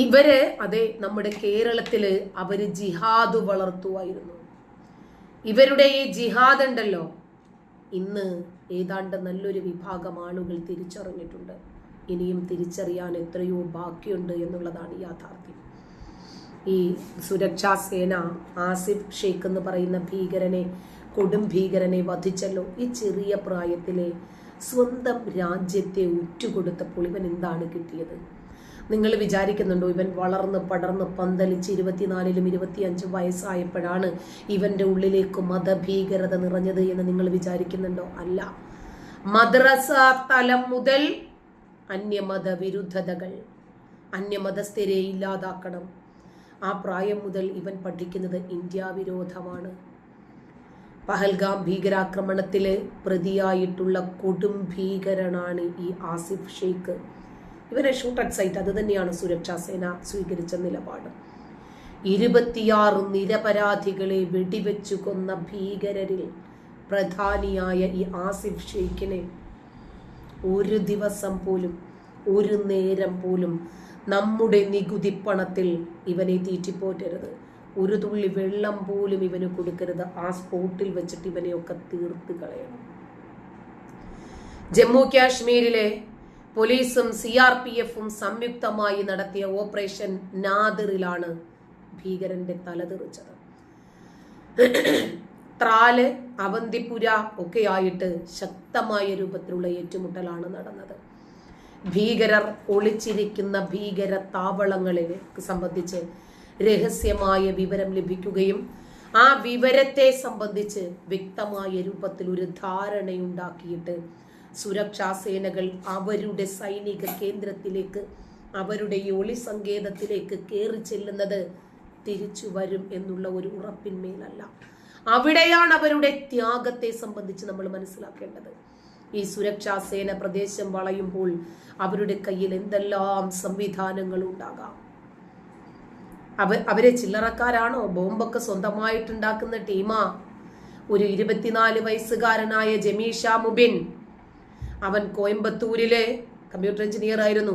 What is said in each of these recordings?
ഇവര് അതെ നമ്മുടെ കേരളത്തില് അവര് ജിഹാദ് വളർത്തുമായിരുന്നു. ഇവരുടെ ഈ ജിഹാദ് ഉണ്ടല്ലോ, ഇന്ന് ഏതാണ്ട് നല്ലൊരു വിഭാഗം ആളുകൾ തിരിച്ചറിഞ്ഞിട്ടുണ്ട്. ഇനിയും തിരിച്ചറിയാൻ എത്രയോ ബാക്കിയുണ്ട് എന്നുള്ളതാണ് യാഥാർത്ഥ്യം. ഈ സുരക്ഷാ സേന ആസിഫ് ഷെയ്ഖ് എന്ന് പറയുന്ന കൊടും ഭീകരനെ വധിച്ചല്ലോ. ഈ ചെറിയ പ്രായത്തിലെ സ്വന്തം രാജ്യത്തെ ഉറ്റുകൊടുത്തപ്പോൾ ഇവൻ എന്താണ് കിട്ടിയത്? നിങ്ങൾ വിചാരിക്കുന്നുണ്ടോ ഇവൻ വളർന്ന് പടർന്ന് പന്തലിച്ച് 24-ലും 25 വയസ്സായപ്പോഴാണ് ഇവന്റെ ഉള്ളിലേക്ക് മതഭീകരത നിറഞ്ഞത് എന്ന് നിങ്ങൾ വിചാരിക്കുന്നുണ്ടോ? അല്ല. മദ്രസ തലം മുതൽ അന്യമത വിരുദ്ധതകൾ, അന്യമതസ്ഥരെ ഇല്ലാതാക്കണം. ആ പ്രായം മുതൽ ഇവൻ പഠിക്കുന്നത് ഇന്ത്യ വിരോധമാണ്. പഹൽഗാം ഭീകരാക്രമണത്തില് പ്രതിയായിട്ടുള്ള കൊടും ഭീകരനാണ് ഈ ആസിഫ് ഷെയ്ഖ്. ഇവനെ ഷൂട്ട് അറ്റ് സൈറ്റ്, അത് തന്നെയാണ് സുരക്ഷാ സേന സ്വീകരിച്ച നിലപാട്. 26 നിരപരാധികളെ വെടിവെച്ചു കൊന്ന ഭീകരരിൽ പ്രധാനിയായ ഈ ആസിഫ് ഷെയ്ഖിനെ ഒരു ദിവസം പോലും, ഒരു നേരം പോലും നമ്മുടെ നികുതി പണത്തിൽ ഇവനെ തീറ്റിപ്പോറ്റരുത്. ഒരു തുള്ളി വെള്ളം പോലും ഇവന് കൊടുക്കരുത്. ആ സ്പോട്ടിൽ വെച്ചിട്ട് ഇവനെയൊക്കെ തീർത്ത് കളയണം. ജമ്മു കാശ്മീരിലെ പോലീസും CRPF-ഉം സംയുക്തമായി നടത്തിയ ഓപ്പറേഷൻ നാദിറിലാണ് ഭീകരന്റെ തലതെറിച്ചത്. ത്രാല്, അവന്തിപുര ഒക്കെയായിട്ട് ശക്തമായ രൂപത്തിലുള്ള ഏറ്റുമുട്ടലാണ് നടന്നത്. ഭീകരർ ഒളിച്ചിരിക്കുന്ന ഭീകര താവളങ്ങളെ സംബന്ധിച്ച് രഹസ്യമായ വിവരം ലഭിക്കുകയും ആ വിവരത്തെ സംബന്ധിച്ച് വ്യക്തമായ രൂപത്തിൽ ഒരു ധാരണയുണ്ടാക്കിയിട്ട് സുരക്ഷാ സേനകൾ അവരുടെ സൈനിക കേന്ദ്രത്തിലേക്ക്, അവരുടെ ഈ ഒളി സങ്കേതത്തിലേക്ക് കയറി ചെല്ലുന്നത് തിരിച്ചു വരും എന്നുള്ള ഒരു ഉറപ്പിന്മേലല്ല. അവിടെയാണ് അവരുടെ ത്യാഗത്തെ സംബന്ധിച്ച് നമ്മൾ മനസ്സിലാക്കേണ്ടത്. ഈ സുരക്ഷാ സേന പ്രദേശം വളയുമ്പോൾ അവരുടെ കയ്യിൽ എന്തെല്ലാം സംവിധാനങ്ങൾ ഉണ്ടാകാം. അവരെ ചില്ലറക്കാരാണോ? ബോംബൊക്കെ സ്വന്തമായിട്ടുണ്ടാക്കുന്ന ടീമാ. ഒരു 24 വയസ്സുകാരനായ ജമീഷ മുബിൻ, അവൻ കോയമ്പത്തൂരിലെ കമ്പ്യൂട്ടർ എഞ്ചിനീയർ ആയിരുന്നു.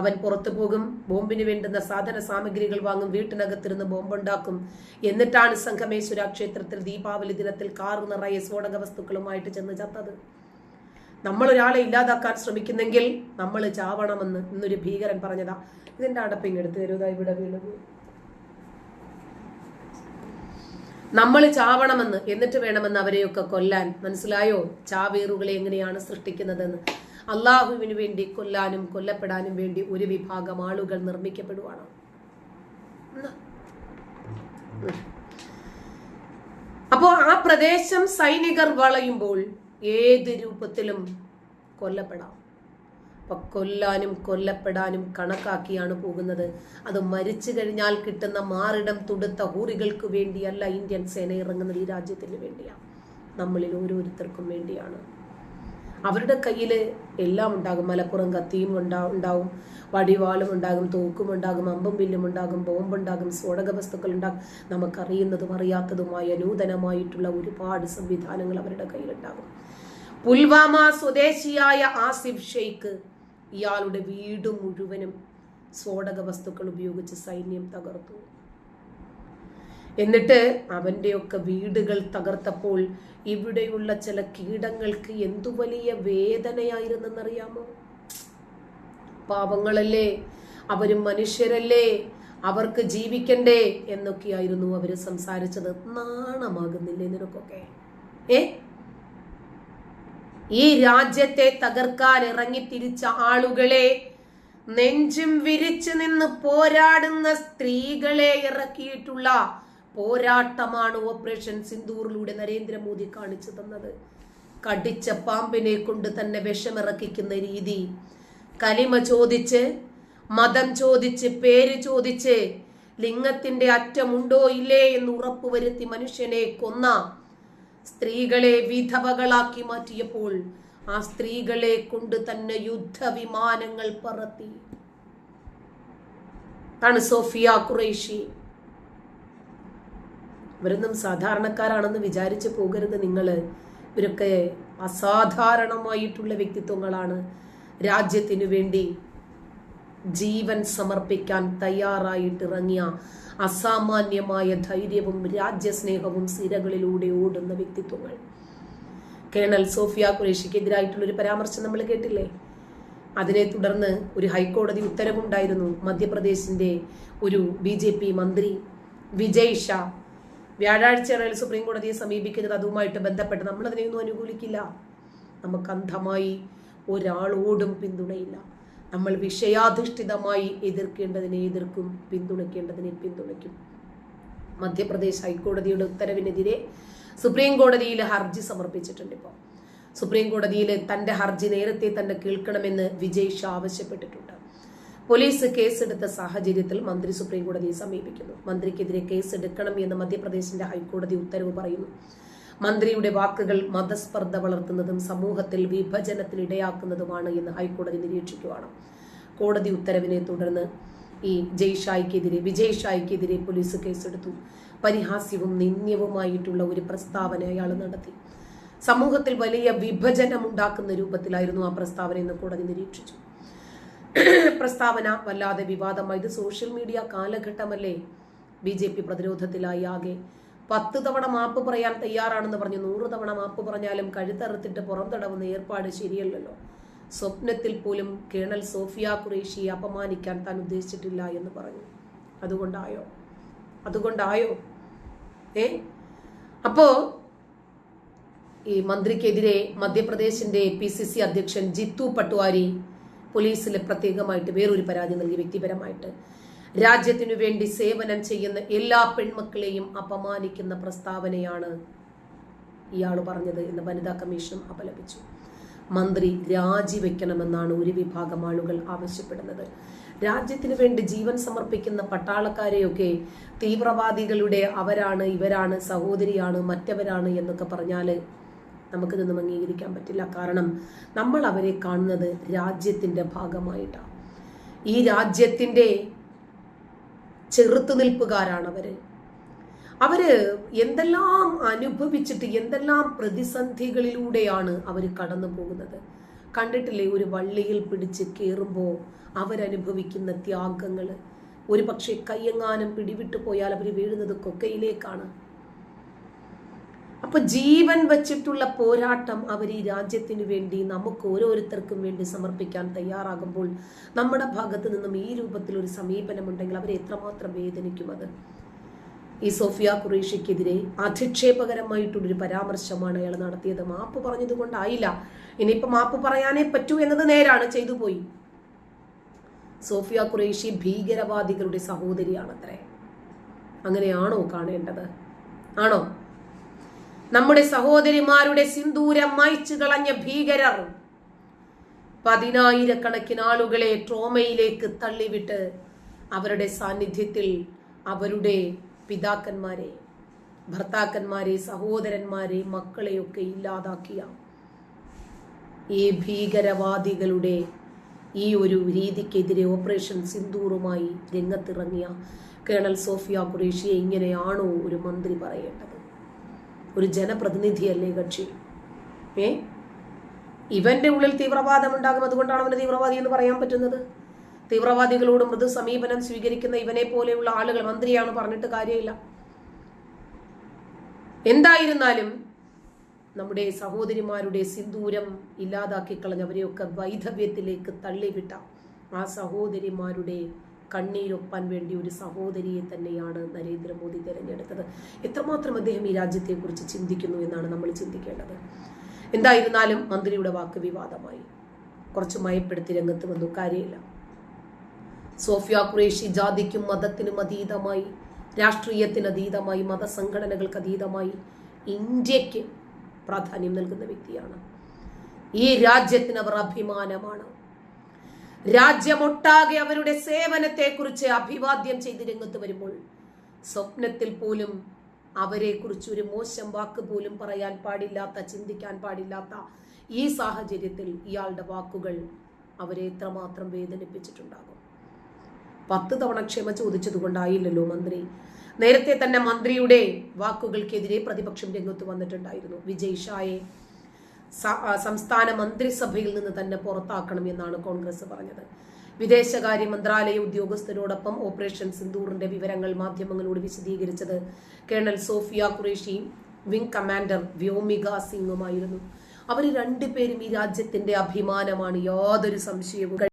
അവൻ പുറത്തു പോകും, ബോംബിന് വേണ്ടുന്ന സാധന സാമഗ്രികൾ വാങ്ങും, വീട്ടിനകത്തിരുന്ന് ബോംബുണ്ടാക്കും. എന്നിട്ടാണ് സംഗമേശ്വര ക്ഷേത്രത്തിൽ ദീപാവലി ദിനത്തിൽ കാറ് നിറയെ സ്ഫോടക വസ്തുക്കളുമായിട്ട് ചെന്ന് ചത്തത്. നമ്മൾ ഒരാളെ ഇല്ലാതാക്കാൻ ശ്രമിക്കുന്നെങ്കിൽ നമ്മൾ ചാവണമെന്ന് ഇന്നൊരു ഭീകരൻ പറഞ്ഞതാ. ഇതിന്റെ അടപ്പിങ് എടുത്ത് തരുതാ, ഇവിടെ വീണത്. നമ്മൾ ചാവണമെന്ന്, എന്നിട്ട് വേണമെന്ന് അവരെയൊക്കെ കൊല്ലാൻ. മനസ്സിലായോ? ചാവേറുകളെ എങ്ങനെയാണ് സൃഷ്ടിക്കുന്നതെന്ന്. അള്ളാഹുവിന് വേണ്ടി കൊല്ലാനും കൊല്ലപ്പെടാനും വേണ്ടി ഒരു വിഭാഗം ആളുകൾ നിർമ്മിക്കപ്പെടുവാണ്. അപ്പോ ആ പ്രദേശം സൈനികർ വളയുമ്പോൾ ഏത് രൂപത്തിലും കൊല്ലപ്പെടാം. അപ്പൊ കൊല്ലാനും കൊല്ലപ്പെടാനും കണക്കാക്കിയാണ് പോകുന്നത്. അത് മരിച്ചു കഴിഞ്ഞാൽ കിട്ടുന്ന മാറിടം തുടുത്ത ഹൂറികൾക്ക് വേണ്ടിയല്ല ഇന്ത്യൻ സേന ഇറങ്ങുന്നത്. ഈ രാജ്യത്തിന് വേണ്ടിയാണ്, നമ്മളിൽ ഓരോരുത്തർക്കും വേണ്ടിയാണ്. അവരുടെ കയ്യിൽ എല്ലാം ഉണ്ടാകും. മലപ്പുറം കത്തിയും ഉണ്ടാവും, വടിവാളും ഉണ്ടാകും, തോക്കും ഉണ്ടാകും, അമ്പും വില്ലും ഉണ്ടാകും, ബോംബുണ്ടാകും, സ്ഫോടക വസ്തുക്കൾ ഉണ്ടാകും. നമുക്കറിയുന്നതും അറിയാത്തതുമായ നൂതനമായിട്ടുള്ള ഒരുപാട് സംവിധാനങ്ങൾ അവരുടെ കയ്യിലുണ്ടാകും. പുൽവാമ സ്വദേശിയായ ആസിഫ് ഷെയ്ഖ്, ഇയാളുടെ വീട് മുഴുവനും സ്ഫോടക വസ്തുക്കൾ ഉപയോഗിച്ച് സൈന്യം തകർത്തു. എന്നിട്ട് അവന്റെയൊക്കെ വീടുകൾ തകർത്തപ്പോൾ ഇവിടെയുള്ള ചില കീടങ്ങൾക്ക് എന്തു വലിയ വേദനയായിരുന്നെന്നറിയാമോ? പാവങ്ങളല്ലേ, അവരും മനുഷ്യരല്ലേ, അവർക്ക് ജീവിക്കണ്ടേ എന്നൊക്കെയായിരുന്നു അവര് സംസാരിച്ചത്. നാണമാകുന്നില്ലേ നിനക്കൊക്കെ? ഈ രാജ്യത്തെ തകർക്കാൻ ഇറങ്ങിത്തിരിച്ച ആളുകളെ, നെഞ്ചും വിരിച്ചു നിന്ന് പോരാടുന്ന സ്ത്രീകളെ ഇറക്കിയിട്ടുള്ള പോരാട്ടമാണ് ഓപ്പറേഷൻ സിന്ദൂറിലൂടെ നരേന്ദ്രമോദി കാണിച്ചു തന്നത്. കടിച്ച പാമ്പിനെ കൊണ്ട് തന്നെ വിഷമിറക്കിക്കുന്ന രീതി, കലിമ ചോദിച്ച്, മതം ചോദിച്ച്, പേര് ചോദിച്ച്, ലിംഗത്തിന്റെ അറ്റമുണ്ടോ ഇല്ലേ എന്ന് ഉറപ്പുവരുത്തി മനുഷ്യനെ കൊന്ന സ്ത്രീകളെ വിധവകളാക്കി മാറ്റിയപ്പോൾ ആ സ്ത്രീകളെ കൊണ്ട് തന്നെ യുദ്ധവിമാനങ്ങൾ പറത്തി. ആണ് സോഫിയ ഖുറൈഷി. ഇവരൊന്നും സാധാരണക്കാരാണെന്ന് വിചാരിച്ചു പോകരുത് നിങ്ങള്. ഇവരൊക്കെ അസാധാരണമായിട്ടുള്ള വ്യക്തിത്വങ്ങളാണ്. രാജ്യത്തിനു വേണ്ടി ജീവൻ സമർപ്പിക്കാൻ തയ്യാറായിട്ടിറങ്ങിയ അസാമാന്യമായ ധൈര്യവും രാജ്യസ്നേഹവും സിരകളിലൂടെ ഓടുന്ന വ്യക്തിത്വങ്ങൾ. കേണൽ സോഫിയ ഖുറേഷിക്കെതിരായിട്ടുള്ളൊരു പരാമർശം നമ്മൾ കേട്ടില്ലേ? അതിനെ തുടർന്ന് ഒരു ഹൈക്കോടതി ഉത്തരവുണ്ടായിരുന്നു. മധ്യപ്രദേശിന്റെ ഒരു BJP മന്ത്രി വിജയ് ഷാ വ്യാഴാഴ്ചയാണ് സുപ്രീം കോടതിയെ സമീപിക്കുന്നത്. അതുമായിട്ട് ബന്ധപ്പെട്ട് നമ്മൾ അതിനെയൊന്നും അനുകൂലിക്കില്ല. നമുക്ക് അന്ധമായി ഒരാളോടും പിന്തുണയില്ല. നമ്മൾ വിഷയാധിഷ്ഠിതമായി എതിർക്കേണ്ടതിനെ എതിർക്കും, പിന്തുണയ്ക്കേണ്ടതിനെ പിന്തുണയ്ക്കും. മധ്യപ്രദേശ് ഹൈക്കോടതിയുടെ ഉത്തരവിനെതിരെ സുപ്രീം കോടതിയിൽ ഹർജി സമർപ്പിച്ചിട്ടുണ്ട്. ഇപ്പോൾ സുപ്രീം കോടതിയിൽ തന്റെ ഹർജി നേരത്തെ തന്നെ കേൾക്കണമെന്ന് വിജയ് ഷാ ആവശ്യപ്പെട്ടിട്ടുണ്ട്. പോലീസ് കേസെടുത്ത സാഹചര്യത്തിൽ മന്ത്രി സുപ്രീം കോടതിയെ സമീപിക്കുന്നു. മന്ത്രിക്കെതിരെ കേസെടുക്കണം എന്ന് മധ്യപ്രദേശിന്റെ ഹൈക്കോടതി ഉത്തരവ് പറയുന്നു. മന്ത്രിയുടെ വാക്കുകൾ മതസ്പർദ്ധ വളർത്തുന്നതും സമൂഹത്തിൽ വിഭജനത്തിനിടയാക്കുന്നതുമാണ് എന്ന് ഹൈക്കോടതി നിരീക്ഷിക്കുകയാണ്. കോടതി ഉത്തരവിനെ തുടർന്ന് ഈ വിജയ് ഷായ്ക്കെതിരെ പോലീസ് കേസെടുത്തു. പരിഹാസ്യവും നിന്ദ്യവുമായിട്ടുള്ള ഒരു പ്രസ്താവന അയാൾ നടത്തി. സമൂഹത്തിൽ വലിയ വിഭജനമുണ്ടാക്കുന്ന രൂപത്തിലായിരുന്നു ആ പ്രസ്താവന എന്ന് കോടതി നിരീക്ഷിച്ചു. പ്രസ്താവന വല്ലാതെ വിവാദമായി. ഇത് സോഷ്യൽ മീഡിയ കാലഘട്ടമല്ലേ? BJP പ്രതിരോധത്തിലായി ആകെ. 10 തവണ മാപ്പ് പറയാൻ തയ്യാറാണെന്ന് പറഞ്ഞു. 100 തവണ മാപ്പ് പറഞ്ഞാലും കഴുത്തറുത്തിട്ട് പുറംതടവുന്ന ഏർപ്പാട് ശരിയല്ലല്ലോ. സ്വപ്നത്തിൽ പോലും കേണൽ സോഫിയ ഖുറേഷിയെ അപമാനിക്കാൻ താൻ ഉദ്ദേശിച്ചിട്ടില്ല എന്ന് പറഞ്ഞു. അതുകൊണ്ടായോ അപ്പോ ഈ മന്ത്രിക്കെതിരെ മധ്യപ്രദേശിന്റെ PCC അധ്യക്ഷൻ ജിത്തു പട്വാരി പോലീസിൽ പ്രത്യേകമായിട്ട് വേറൊരു പരാതി നൽകി. വ്യക്തിപരമായിട്ട് രാജ്യത്തിനു വേണ്ടി സേവനം ചെയ്യുന്ന എല്ലാ പെൺമക്കളെയും അപമാനിക്കുന്ന പ്രസ്താവനയാണ് ഇയാൾ പറഞ്ഞത് എന്ന് വനിതാ കമ്മീഷനും അപലപിച്ചു. മന്ത്രി രാജിവെക്കണമെന്നാണ് ഒരു വിഭാഗം ആളുകൾ ആവശ്യപ്പെടുന്നത്. രാജ്യത്തിനു വേണ്ടി ജീവൻ സമർപ്പിക്കുന്ന പട്ടാളക്കാരെയൊക്കെ തീവ്രവാദികളുടെ അവരാണ്, ഇവരാണ്, സഹോദരിയാണ്, മറ്റവരാണ് എന്നൊക്കെ പറഞ്ഞാല് നമുക്കിതൊന്നും അംഗീകരിക്കാൻ പറ്റില്ല. കാരണം നമ്മൾ അവരെ കാണുന്നത് രാജ്യത്തിന്റെ ഭാഗമായിട്ടാണ്. ഈ രാജ്യത്തിന്റെ ചെറുത്തുനിൽപ്പുകാരാണ് അവര് എന്തെല്ലാം അനുഭവിച്ചിട്ട് എന്തെല്ലാം പ്രതിസന്ധികളിലൂടെയാണ് അവർ കടന്നു പോകുന്നത്. കണ്ടിട്ടില്ലേ? ഒരു വള്ളിയിൽ പിടിച്ച് കയറുമ്പോൾ അവരനുഭവിക്കുന്ന ത്യാഗങ്ങള്. ഒരു പക്ഷേ കയ്യെങ്ങാനും പിടിവിട്ടു പോയാൽ അവർ വീഴുന്നത് കൊക്കയിലേക്കാണ്. അപ്പൊ ജീവൻ വെച്ചിട്ടുള്ള പോരാട്ടം അവർ ഈ രാജ്യത്തിന് വേണ്ടി, നമുക്ക് ഓരോരുത്തർക്കും വേണ്ടി സമർപ്പിക്കാൻ തയ്യാറാകുമ്പോൾ നമ്മുടെ ഭാഗത്ത് നിന്നും ഈ രൂപത്തിൽ ഒരു സമീപനമുണ്ടെങ്കിൽ അവരെ എത്രമാത്രം വേദനിക്കും. അത് ഈ സോഫിയ ഖുറേഷിക്കെതിരെ അധിക്ഷേപകരമായിട്ടുള്ളൊരു പരാമർശമാണ് അയാൾ നടത്തിയത്. മാപ്പ് പറഞ്ഞത് കൊണ്ടായില്ല. ഇനിയിപ്പോ മാപ്പ് പറയാനേ പറ്റൂ എന്നത് നേരാണ്, ചെയ്തു പോയി. സോഫിയ ഖുറേഷി ഭീകരവാദികളുടെ സഹോദരിയാണത്രേ. അങ്ങനെയാണോ കാണേണ്ടത്? ആണോ? നമ്മുടെ സഹോദരിമാരുടെ സിന്ദൂരം മായ്ച്ചു കളഞ്ഞ ഭീകരർ 10,000-കണക്കിന് ആളുകളെ ട്രോമയിലേക്ക് തള്ളിവിട്ട് അവരുടെ സാന്നിധ്യത്തിൽ അവരുടെ പിതാക്കന്മാരെ, ഭർത്താക്കന്മാരെ, സഹോദരന്മാരെ, മക്കളെയൊക്കെ ഇല്ലാതാക്കിയ ഈ ഭീകരവാദികളുടെ ഈ ഒരു രീതിക്കെതിരെ ഓപ്പറേഷൻ സിന്ദൂറുമായി രംഗത്തിറങ്ങിയ കേണൽ സോഫിയ ഖുറേഷിയെ ഇങ്ങനെയാണോ ഒരു മന്ത്രി പറയേണ്ടത്? ഒരു ജനപ്രതിനിധിയല്ലേ കക്ഷി? ഇവന്റെ ഉള്ളിൽ തീവ്രവാദം ഉണ്ടാകും, അതുകൊണ്ടാണ് അവന് തീവ്രവാദി എന്ന് പറയാൻ പറ്റുന്നത്. തീവ്രവാദികളോട് മൃദു സമീപനം സ്വീകരിക്കുന്ന ഇവനെ പോലെയുള്ള ആളുകൾ മന്ത്രിയാണ് പറഞ്ഞിട്ട് കാര്യമില്ല. എന്തായിരുന്നാലും നമ്മുടെ സഹോദരിമാരുടെ സിന്ദൂരം ഇല്ലാതാക്കി കളഞ്ഞവരെയൊക്കെ വൈധവ്യത്തിലേക്ക് തള്ളിവിട്ട ആ സഹോദരിമാരുടെ കണ്ണീരൊപ്പാൻ വേണ്ടി ഒരു സഹോദരിയെ തന്നെയാണ് നരേന്ദ്രമോദി തിരഞ്ഞെടുത്തത്. എത്രമാത്രം അദ്ദേഹം ഈ രാജ്യത്തെക്കുറിച്ച് ചിന്തിക്കുന്നു എന്നാണ് നമ്മൾ ചിന്തിക്കേണ്ടത്. എന്തായിരുന്നാലും മന്ത്രിയുടെ വാക്ക് വിവാദമായി. കുറച്ച് മയപ്പെടുത്തി രംഗത്ത് വന്നു, കാര്യമില്ല. സോഫിയ ഖുറേഷി ജാതിക്കും മതത്തിനും അതീതമായി, രാഷ്ട്രീയത്തിന് അതീതമായി, മതസംഘടനകൾക്ക് അതീതമായി ഇന്ത്യക്ക് പ്രാധാന്യം നൽകുന്ന വ്യക്തിയാണ്. ഈ രാജ്യത്തിന് അവർ അഭിമാനമാണ്. രാജ്യമൊട്ടാകെ അവരുടെ സേവനത്തെക്കുറിച്ച് അഭിവാദ്യം ചെയ്ത് രംഗത്ത് വരുമ്പോൾ സ്വപ്നത്തിൽ പോലും അവരെക്കുറിച്ച് ഒരു മോശം വാക്ക് പോലും പറയാൻ പാടില്ലാത്ത, ചിന്തിക്കാൻ പാടില്ലാത്ത ഈ സാഹചര്യത്തിൽ ഇയാളുടെ വാക്കുകൾ അവരെ എത്രമാത്രം വേദനിപ്പിച്ചിട്ടുണ്ടാകും. 10 തവണ ക്ഷമ ചോദിച്ചത് കൊണ്ടായില്ലല്ലോ മന്ത്രി. നേരത്തെ തന്നെ മന്ത്രിയുടെ വാക്കുകൾക്കെതിരെ പ്രതിപക്ഷം രംഗത്ത് വന്നിട്ടുണ്ടായിരുന്നു. വിജയ് ഷായെ സംസ്ഥാന മന്ത്രിസഭയിൽ നിന്ന് തന്നെ പുറത്താക്കണം എന്നാണ് കോൺഗ്രസ് പറഞ്ഞത്. വിദേശകാര്യ മന്ത്രാലയ ഉദ്യോഗസ്ഥരോടൊപ്പം ഓപ്പറേഷൻ സിന്ദൂറിന്റെ വിവരങ്ങൾ മാധ്യമങ്ങളോട് വിശദീകരിച്ചത് കേണൽ സോഫിയ ഖുറേഷിയും വിംഗ് കമാൻഡർ വ്യോമിക സിംഗുമായിരുന്നു. അവർ രണ്ടുപേരും ഈ രാജ്യത്തിന്റെ അഭിമാനമാണ്, യാതൊരു സംശയവും.